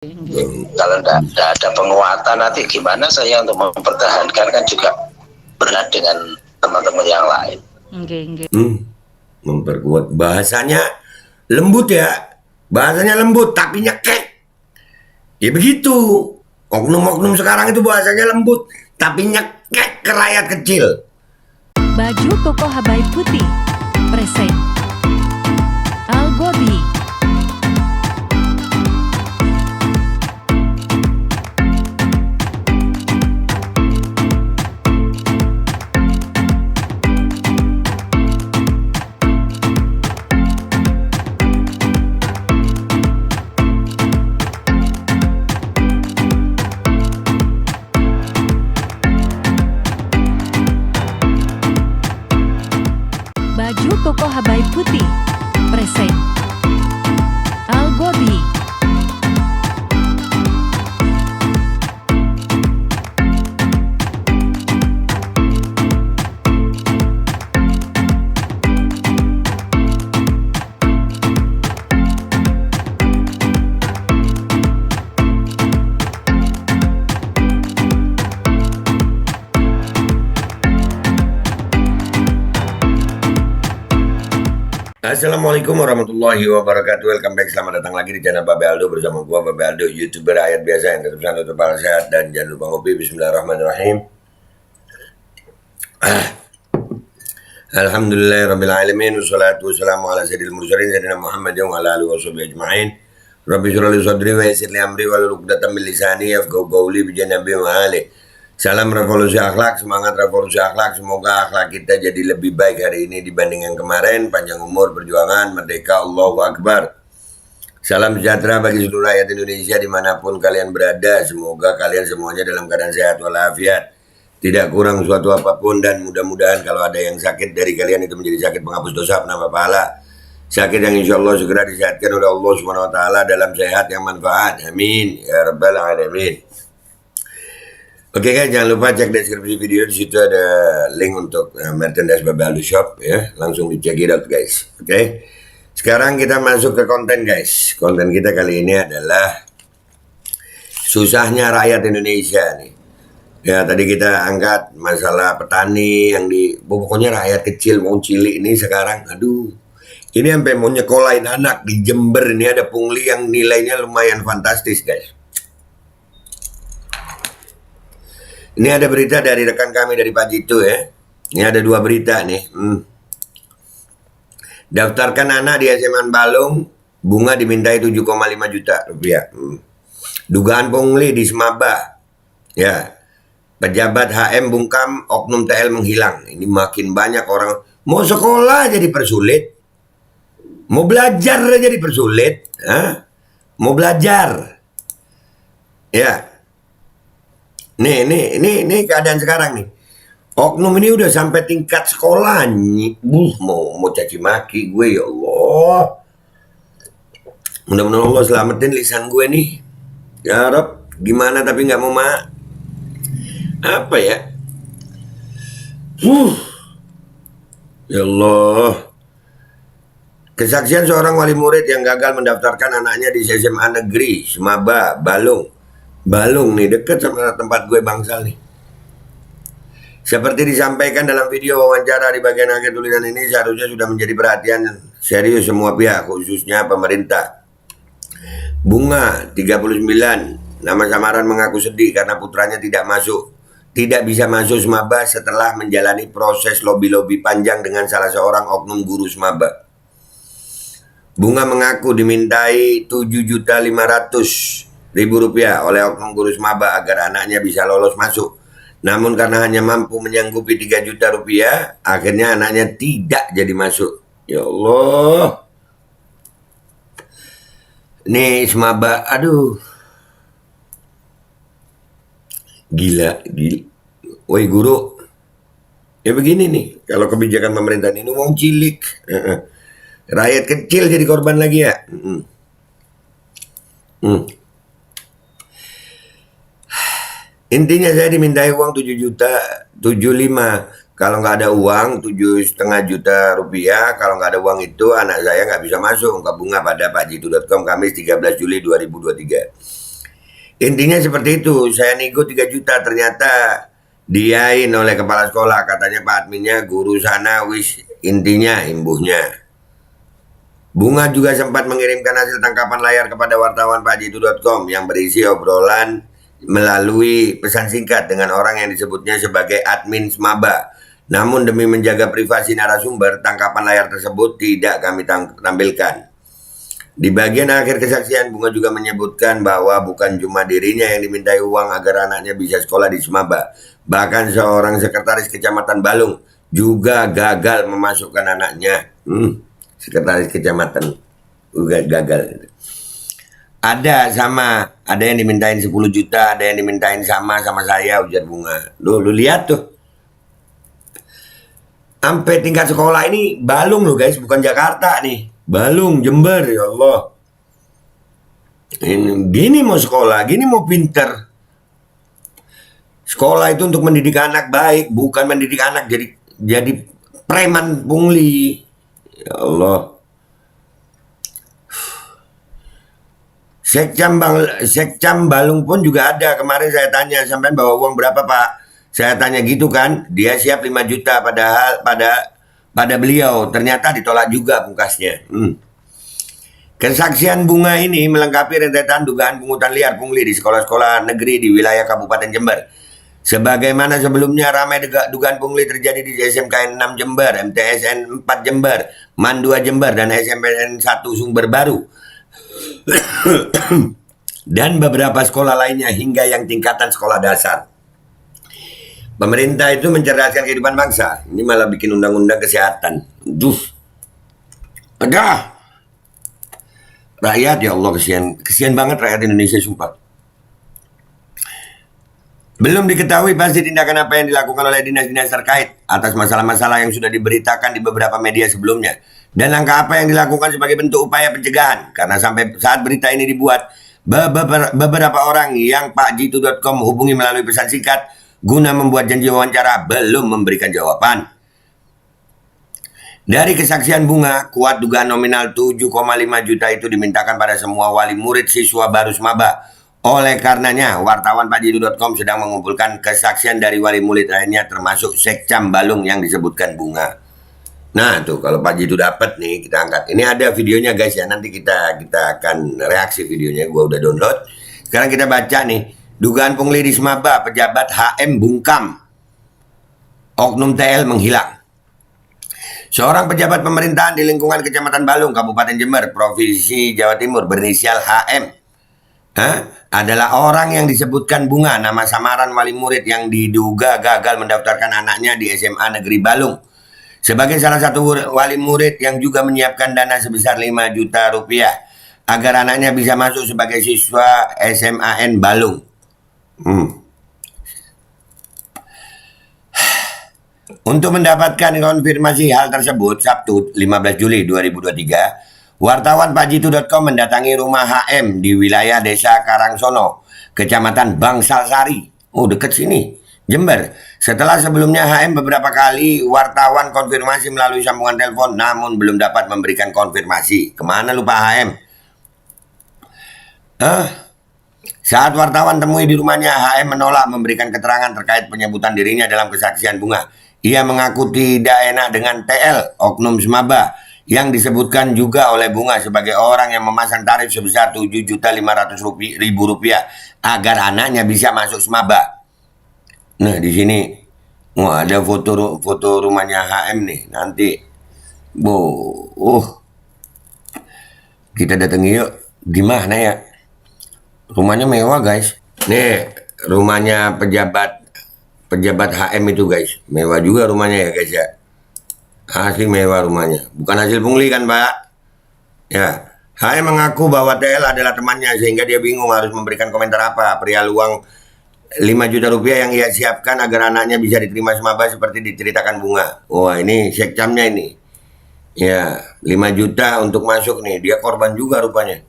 Kalau tidak ada penguatan nanti gimana saya untuk mempertahankan, kan juga berat dengan teman-teman yang lain. Memperkuat bahasanya lembut ya, bahasanya lembut tapi nyekek. Ya begitu. Oknum-oknum sekarang itu bahasanya lembut tapi nyekek ke rakyat kecil. Baju koko Habaib putih, present Al-Gobi. Baju koko Habaib putih, present Al-Gobi. Assalamualaikum warahmatullahi wabarakatuh. Welcome back, selamat datang lagi di channel Babe Aldo bersama gua Babe Aldo, YouTuber rakyat biasa yang tetap santai, tetap sehat, dan jangan lupa ngopi. Bismillahirrahmanirrahim. Alhamdulillahirabbil alamin, wassalatu wassalamu ala sayyidil mursalin sayyidina Muhammadin wa ala alihi washabihi ajmain. Rabbi shrah li sadri wa yassir li amri wahlul 'uqdatam min lisani yafqahu qawli bi janabi wa ali. Salam revolusi akhlak, semangat revolusi akhlak. Semoga akhlak kita jadi lebih baik hari ini dibanding yang kemarin. Panjang umur, perjuangan, merdeka, Allahu Akbar. Salam sejahtera bagi seluruh rakyat Indonesia dimanapun kalian berada. Semoga kalian semuanya dalam keadaan sehat walafiat, tidak kurang suatu apapun, dan mudah-mudahan kalau ada yang sakit dari kalian itu menjadi sakit penghapus dosa, penambah pahala. Sakit yang insya Allah segera disehatkan oleh Allah Subhanahu Wa Taala dalam sehat yang manfaat. Amin ya rabbal alamin. Oke guys, jangan lupa cek deskripsi video, di situ ada link untuk merchandise Babe Aldo Shop ya. Langsung dicek it out guys. Oke. Sekarang kita masuk ke konten guys. Konten kita kali ini adalah susahnya rakyat Indonesia nih. Ya, tadi kita angkat masalah petani yang pokoknya rakyat kecil mau cilik ini sekarang, aduh. Ini sampai mau nyekolahin anak di Jember, ini ada pungli yang nilainya lumayan fantastis guys. Ini ada berita dari rekan kami dari Pak Jitu ya. Ini ada dua berita nih. Daftarkan anak di SMA Balung, bunga dimintai 7,5 juta rupiah. Dugaan pungli di Semaba. Ya. Pejabat HM bungkam, oknum TL menghilang. Ini makin banyak orang mau sekolah jadi persulit. Mau belajar aja dipersulit. Mau belajar. Ya. Nih keadaan sekarang nih. Oknum ini udah sampai tingkat sekolah. Mau caci maki gue, ya Allah. Mudah-mudahan Allah selamatin lisan gue nih. Ya Rob, gimana tapi nggak mau apa ya? Ya Allah. Kesaksian seorang wali murid yang gagal mendaftarkan anaknya di SMA Negeri Semaba Balung nih, dekat sama tempat gue bangsal nih. Seperti disampaikan dalam video wawancara di bagian akhir tulisan ini, seharusnya sudah menjadi perhatian serius semua pihak, khususnya pemerintah. Bunga 39, nama samaran, mengaku sedih karena putranya tidak bisa masuk Semaba setelah menjalani proses lobi-lobi panjang dengan salah seorang oknum guru Semaba. Bunga mengaku dimintai 7.500.000 rupiah oleh oknum guru Semaba agar anaknya bisa lolos masuk. Namun karena hanya mampu menyanggupi 3 juta rupiah, akhirnya anaknya tidak jadi masuk. Ya Allah. Nih Semaba, aduh. Gila. Woi guru. Ya begini nih, kalau kebijakan pemerintah ini wong cilik. Rakyat kecil jadi korban lagi ya. Intinya saya dimintai uang 7.75 juta. Kalau nggak ada uang 7,5 juta rupiah. Kalau nggak ada uang itu anak saya nggak bisa masuk. Ungkap Bunga pada pakjitu.com Kamis 13 Juli 2023. Intinya seperti itu. Saya nego 3 juta, ternyata diain oleh kepala sekolah. Katanya Pak adminnya guru sana wis intinya imbuhnya. Bunga juga sempat mengirimkan hasil tangkapan layar kepada wartawan pakjitu.com yang berisi obrolan melalui pesan singkat dengan orang yang disebutnya sebagai admin Smaba. Namun demi menjaga privasi narasumber, tangkapan layar tersebut tidak kami tampilkan. Di bagian akhir kesaksian, Bunga juga menyebutkan bahwa bukan cuma dirinya yang dimintai uang agar anaknya bisa sekolah di Smaba. Bahkan seorang sekretaris kecamatan Balung juga gagal memasukkan anaknya. Sekretaris kecamatan juga gagal. Ada yang dimintain 10 juta, ada yang dimintain sama saya, ujar Bunga. Lu lihat tuh. Sampai tingkat sekolah ini Balung loh guys, bukan Jakarta nih. Balung, Jember, ya Allah. Gini mau sekolah, gini mau pinter. Sekolah itu untuk mendidik anak baik, bukan mendidik anak jadi preman pungli. Ya Allah. Sekcam Balung pun juga ada. Kemarin saya tanya, sampai bawa uang berapa Pak? Saya tanya gitu kan, dia siap 5 juta padahal pada beliau. Ternyata ditolak juga pungkasnya. Kesaksian Bunga ini melengkapi rentetan dugaan pungutan liar pungli di sekolah-sekolah negeri di wilayah Kabupaten Jember. Sebagaimana sebelumnya ramai dugaan pungli terjadi di SMKN 6 Jember, MTSN 4 Jember, MAN 2 Jember, dan SMPN 1 Sumber Baru. Dan beberapa sekolah lainnya hingga yang tingkatan sekolah dasar. Pemerintah itu mencerdaskan kehidupan bangsa. Ini malah bikin undang-undang kesehatan. Ada. Rakyat, ya Allah, kesian banget rakyat Indonesia, sumpah. Belum diketahui pasti tindakan apa yang dilakukan oleh dinas-dinas terkait atas masalah-masalah yang sudah diberitakan di beberapa media sebelumnya. Dan langkah apa yang dilakukan sebagai bentuk upaya pencegahan. Karena sampai saat berita ini dibuat, beberapa orang yang pakjitu.com hubungi melalui pesan singkat guna membuat janji wawancara belum memberikan jawaban. Dari kesaksian Bunga, kuat dugaan nominal 7,5 juta itu dimintakan pada semua wali murid siswa baru Smaba. Oleh karenanya, wartawan pakjitu.com sedang mengumpulkan kesaksian dari wali murid lainnya termasuk Sekcam Balung yang disebutkan Bunga. Nah tuh, kalau Pakjitu dapat nih, kita angkat. Ini ada videonya guys ya, nanti kita akan reaksi videonya, gua udah download. Sekarang kita baca nih, dugaan pungli di Smaba, pejabat HM bungkam, oknum TL menghilang. Seorang pejabat pemerintahan di lingkungan Kecamatan Balung, Kabupaten Jember, Provinsi Jawa Timur, berinisial HM, adalah orang yang disebutkan Bunga, nama samaran wali murid yang diduga gagal mendaftarkan anaknya di SMA Negeri Balung. Sebagai salah satu wali murid yang juga menyiapkan dana sebesar 5 juta rupiah agar anaknya bisa masuk sebagai siswa SMAN Balung. Untuk mendapatkan konfirmasi hal tersebut, Sabtu 15 Juli 2023, wartawan pakjitu.com mendatangi rumah HM di wilayah Desa Karangsono, Kecamatan Bangsalsari, dekat sini, Jember. Setelah sebelumnya HM beberapa kali wartawan konfirmasi melalui sambungan telepon, namun belum dapat memberikan konfirmasi. Kemana lupa HM? Saat wartawan temui di rumahnya, HM menolak memberikan keterangan terkait penyebutan dirinya dalam kesaksian Bunga. Ia mengaku tidak enak dengan TL, oknum Smaba, yang disebutkan juga oleh Bunga sebagai orang yang memasang tarif sebesar Rp7.500.000 agar anaknya bisa masuk Smaba. Nah, di sini ada foto rumahnya HM nih. Nanti kita datangi yuk. Gimana ya? Rumahnya mewah, guys. Nih, rumahnya pejabat HM itu, guys. Mewah juga rumahnya ya, guys ya. Asli mewah rumahnya. Bukan hasil pungli kan, Pak? Ya. HM mengaku bahwa TL adalah temannya sehingga dia bingung harus memberikan komentar apa perihal uang 5 juta rupiah yang ia siapkan agar anaknya bisa diterima Smaba seperti diceritakan Bunga. Wah, ini sekcamnya ini. Ya, 5 juta untuk masuk nih. Dia korban juga rupanya.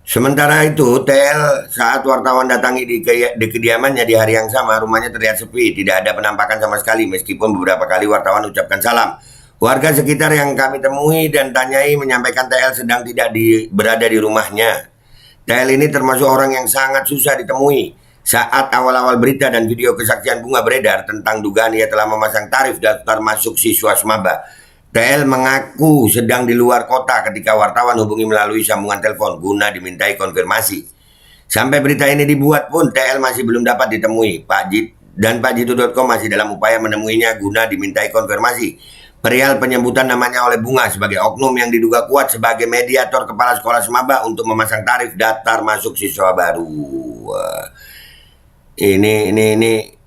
Sementara itu, TL saat wartawan datangi di kediamannya di hari yang sama, rumahnya terlihat sepi, tidak ada penampakan sama sekali meskipun beberapa kali wartawan ucapkan salam. Warga sekitar yang kami temui dan tanyai menyampaikan TL sedang tidak berada di rumahnya. TL ini termasuk orang yang sangat susah ditemui. Saat awal-awal berita dan video kesaksian Bunga beredar tentang dugaan ia telah memasang tarif daftar masuk siswa semaba, TL mengaku sedang di luar kota ketika wartawan hubungi melalui sambungan telepon guna dimintai konfirmasi. Sampai berita ini dibuat pun TL masih belum dapat ditemui. Pak Jitu.com masih dalam upaya menemuinya guna dimintai konfirmasi. Perihal penyebutan namanya oleh Bunga sebagai oknum yang diduga kuat sebagai mediator kepala sekolah semaba untuk memasang tarif daftar masuk siswa baru. Wah. Ini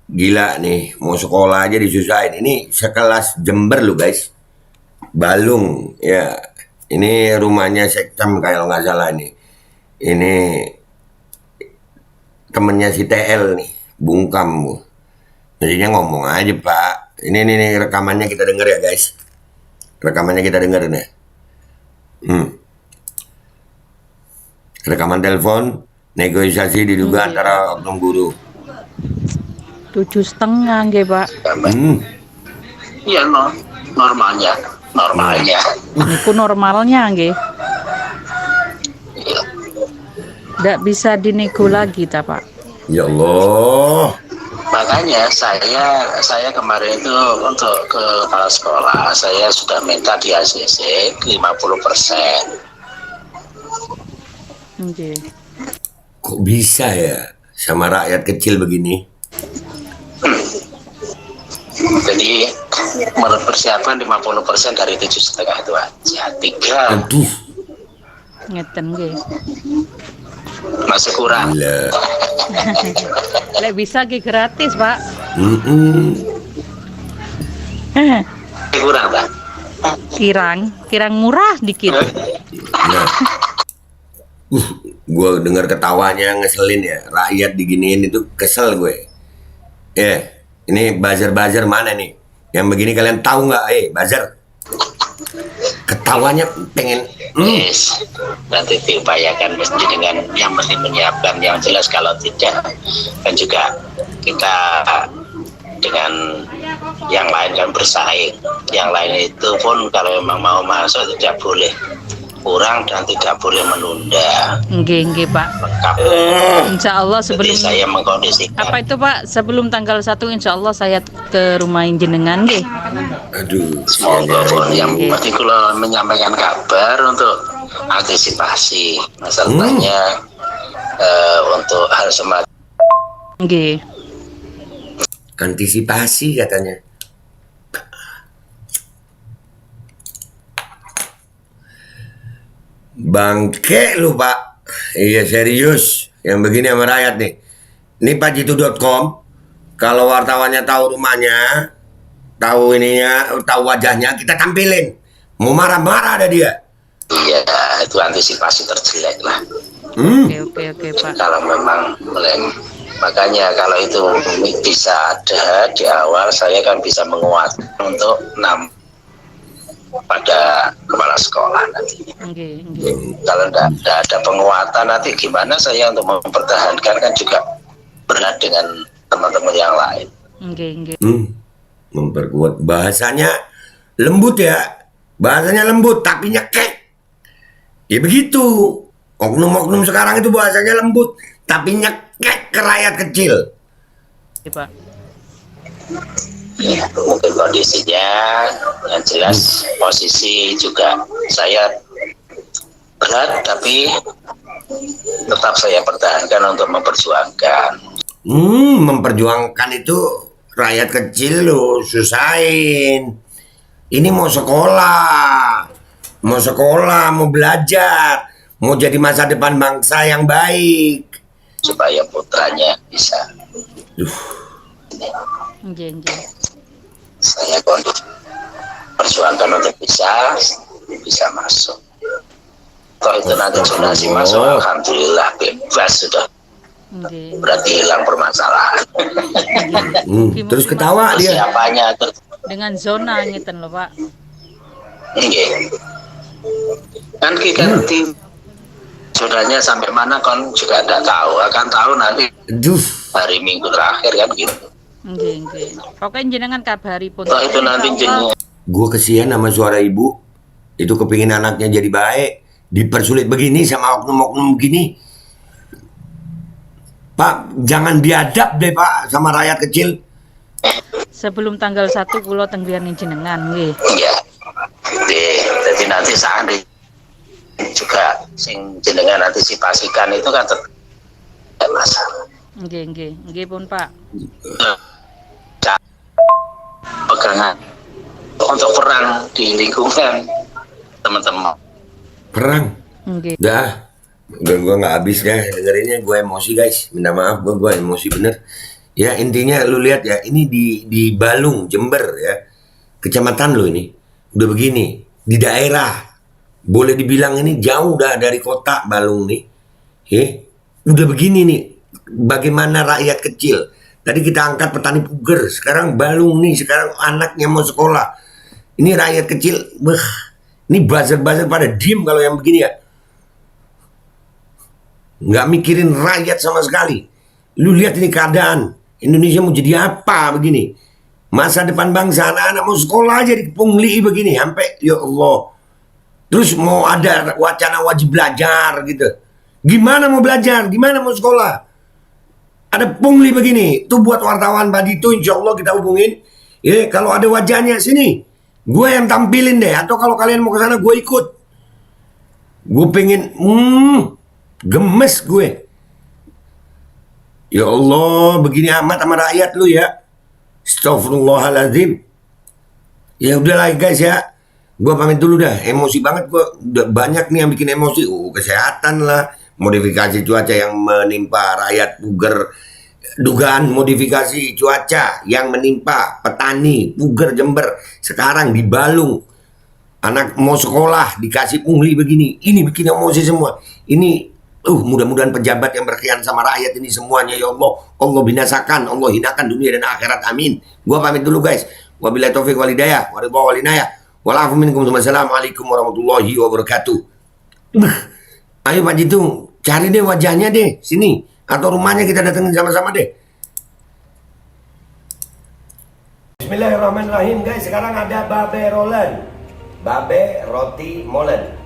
gila nih, mau sekolah aja disusahin. Ini sekelas Jember lu guys. Balung ya. Ini rumahnya Sektem kalau nggak salah nih. Ini temennya si TL nih, Bungkam. Jadinya ngomong aja Pak. Ini rekamannya kita denger ya guys. Rekamannya kita denger nih. Rekaman telepon negosiasi diduga antara oknum guru. 7,5 nggih, Pak. Iya normalnya. Niku normalnya nggih. Iya. Ndak bisa dinego lagi ta, Pak. Ya Allah. Makanya saya kemarin itu untuk ke kepala sekolah saya sudah minta di ACC 50%. Nggih. Kok bisa ya sama rakyat kecil begini? Jadi menurut persiapan 50% dari 7,5 itu aja. 3 Aduh, Ngeten nggih. masih kurang. gila. Lek bisa nggih gratis, Pak. Masih kurang Pak. Kirang murah dikit. Nah, gue dengar ketawanya ngeselin ya. Rakyat diginiin itu kesel gue. Ini buzzer mana nih? Yang begini kalian tahu nggak? Buzzer. Ketawanya pengen. Yes. Nanti diupayakan mesti dengan yang mesti menyiapkan yang jelas, kalau tidak kan juga kita dengan yang lain kan bersaing. Yang lain itu pun kalau memang mau masuk tidak boleh kurang dan tidak boleh menunda. Nggih, Pak. Lengkap. Insya Allah Jadi sebelum saya mengkondisikan. apa itu, Pak? Sebelum tanggal 1 insya Allah saya ke rumah jenengan nggih. Aduh, Semoga pun yang Oke. pasti kalau menyampaikan kabar untuk antisipasi masalahnya untuk hal semacam Nggih. antisipasi katanya. Bangke lu Pak. Iya serius. Yang begini sama rakyat nih. Ini Pajitu.com. Kalau wartawannya tahu rumahnya, tahu ininya, tahu wajahnya, kita tampilin. Mau marah-marah ada dia. ya itu antisipasi terjelek lah. Oke, Pak. Kalau memang makanya kalau itu bisa ada di awal, saya kan bisa menguatkan untuk pada kepala sekolah nanti. Nggih. Kalau tidak ada penguatan nanti gimana saya untuk mempertahankan, kan juga berat dengan teman-teman yang lain. Nggih. Memperkuat bahasanya lembut ya. Bahasanya lembut tapi nyekek. Ya begitu. Oknum-oknum sekarang itu bahasanya lembut tapi nyekek ke rakyat kecil. Nggih, Pak. Ya, mungkin kondisinya yang jelas posisi juga saya berat, tapi tetap saya pertahankan untuk memperjuangkan. Memperjuangkan itu rakyat kecil lo susahin. Ini mau sekolah, mau belajar, mau jadi masa depan bangsa yang baik. Supaya putranya bisa. Nggih. Saya perjuangkan untuk bisa masuk. Toh itu nanti zonasi masuk, alhamdulillah bebas sudah. Nggih. Berarti hilang permasalahan. Terus ketawa dia. Siapanya Dengan zona ngeten lho, Pak. Iya. Kan ganti zonanya sampai mana kan juga tidak tahu. Akan tahu nanti Aduh. hari Minggu terakhir kan gitu. Nggih. Pokoknya jenengan kabari pun. Toh itu nanti jenengan. Gue kesian sama suara ibu. Itu kepingin anaknya jadi baik. Dipersulit begini sama oknum-oknum begini. Pak, jangan biadab deh Pak sama rakyat kecil. Sebelum tanggal 1 kula tenggian jenengan nggih. Iya. Jadi nanti saat juga sing jenengan antisipasikan itu kan tidak masalah. Nggih pun Pak. Pegangan untuk perang di lingkungan teman-teman. Perang. Nggih. Dah. Gue nggak habis deh dengerinnya, gue emosi guys. Minta maaf, gue emosi bener. Ya intinya lu lihat ya, ini di Balung, Jember ya. Kecamatan lo ini. Udah begini. Di daerah. Boleh dibilang ini jauh dah dari kota Balung nih. Udah begini nih. Bagaimana rakyat kecil. Tadi kita angkat petani puger. Sekarang Balung nih. Sekarang anaknya mau sekolah. Ini rakyat kecil. Ini buzzer-buzzer pada diem kalau yang begini ya. Nggak mikirin rakyat sama sekali. Lu lihat ini keadaan. Indonesia mau jadi apa begini. Masa depan bangsa, anak-anak mau sekolah aja di pungli begini. Sampai, ya Allah. Terus mau ada wacana wajib belajar gitu. Gimana mau belajar? Gimana mau sekolah? Ada pungli begini. Itu buat wartawan Pak Dito, insya Allah kita hubungin. Ya, kalau ada wajahnya sini. Gue yang tampilin deh. Atau kalau kalian mau ke sana gue ikut. Gue pengen... gemes gue. Ya Allah, begini amat sama rakyat lu ya. Astagfirullahaladzim. Ya udahlah guys ya. Gue pamit dulu dah. Emosi banget gue. Udah banyak nih yang bikin emosi. Kesehatan lah. Modifikasi cuaca yang menimpa rakyat Puger. Dugaan modifikasi cuaca yang menimpa petani Puger Jember. Sekarang di Balung. Anak mau sekolah dikasih pungli begini. Ini bikin emosi semua. Ini mudah-mudahan pejabat yang berkhianat sama rakyat ini semuanya ya Allah. Allah binasakan, Allah hinakan dunia dan akhirat. Amin. Gua pamit dulu guys. Wabillahi taufiq wal hidayah. Waridha wal inayah. Walafu minkum. Wassalamualaikum warahmatullahi wabarakatuh. Ayo Pak Jitung, cari deh wajahnya deh sini. Atau rumahnya kita datengin sama-sama deh. Bismillahirrahmanirrahim guys. Sekarang ada Babe Rolen. Babe Roti Molen.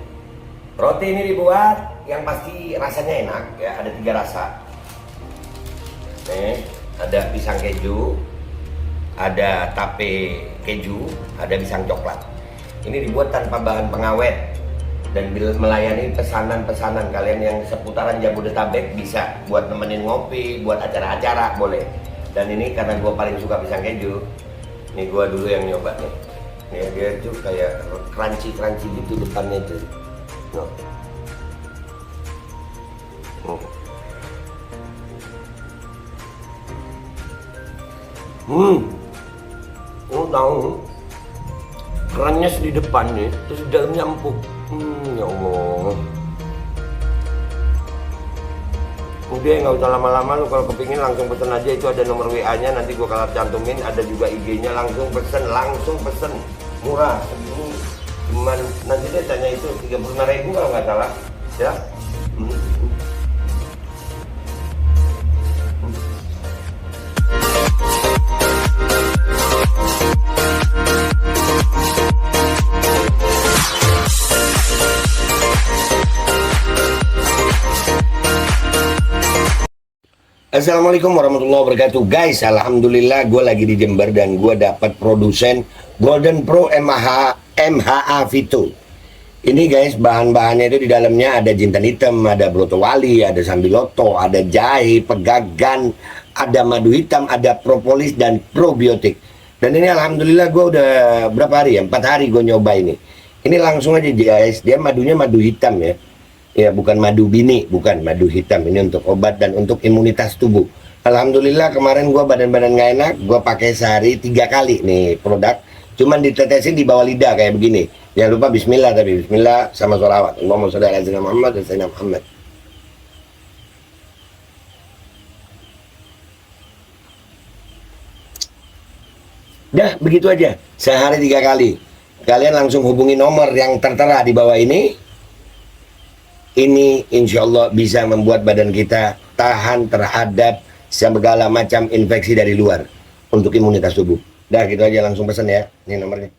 Roti ini dibuat yang pasti rasanya enak ya, ada 3 rasa. Nih, ada pisang keju, ada tape keju, ada pisang coklat. Ini dibuat tanpa bahan pengawet dan melayani pesanan-pesanan kalian yang seputaran Jabodetabek, bisa buat nemenin ngopi, buat acara-acara boleh. Dan ini karena gue paling suka pisang keju, nih gue dulu yang nyoba nih. Nih dia tuh kayak crunchy gitu depannya tuh. No. Tahu kerannya di depan nih, terus di dalamnya empuk. Ya Allah. Udah nggak usah lama-lama, lu kalau kepingin langsung pesen aja, itu ada nomor WA-nya, nanti gua kalau cantumin, ada juga IG-nya, langsung pesen, murah. Segini cuman nanti dia tanya itu 35.000 kalau nggak salah, ya. Assalamualaikum warahmatullahi wabarakatuh guys. Alhamdulillah gue lagi di Jember dan gue dapat produsen Golden Pro MHA Vito. Ini guys, bahan-bahannya itu di dalamnya ada jintan hitam, ada broto wali, ada sambiloto, ada jahe, pegagan, ada madu hitam, ada propolis dan probiotik. Dan ini alhamdulillah gue udah berapa hari ya? 4 hari gue nyoba ini. Ini langsung aja guys, dia madunya madu hitam ya. Ya bukan madu bini, bukan madu hitam. Ini untuk obat dan untuk imunitas tubuh. Alhamdulillah kemarin gue badan-badan gak enak, gue pakai sehari 3 kali nih produk. Cuman ditetesin di bawah lidah kayak begini. Jangan lupa bismillah, tapi bismillah sama sholawat. Allahumma sholli ala sayyidina Muhammad dan sayyidina Muhammad. Dah begitu aja, sehari 3 kali. Kalian langsung hubungi nomor yang tertera di bawah ini. Ini insya Allah bisa membuat badan kita tahan terhadap segala macam infeksi dari luar untuk imunitas tubuh. Dah gitu aja, langsung pesan ya. Ini nomornya.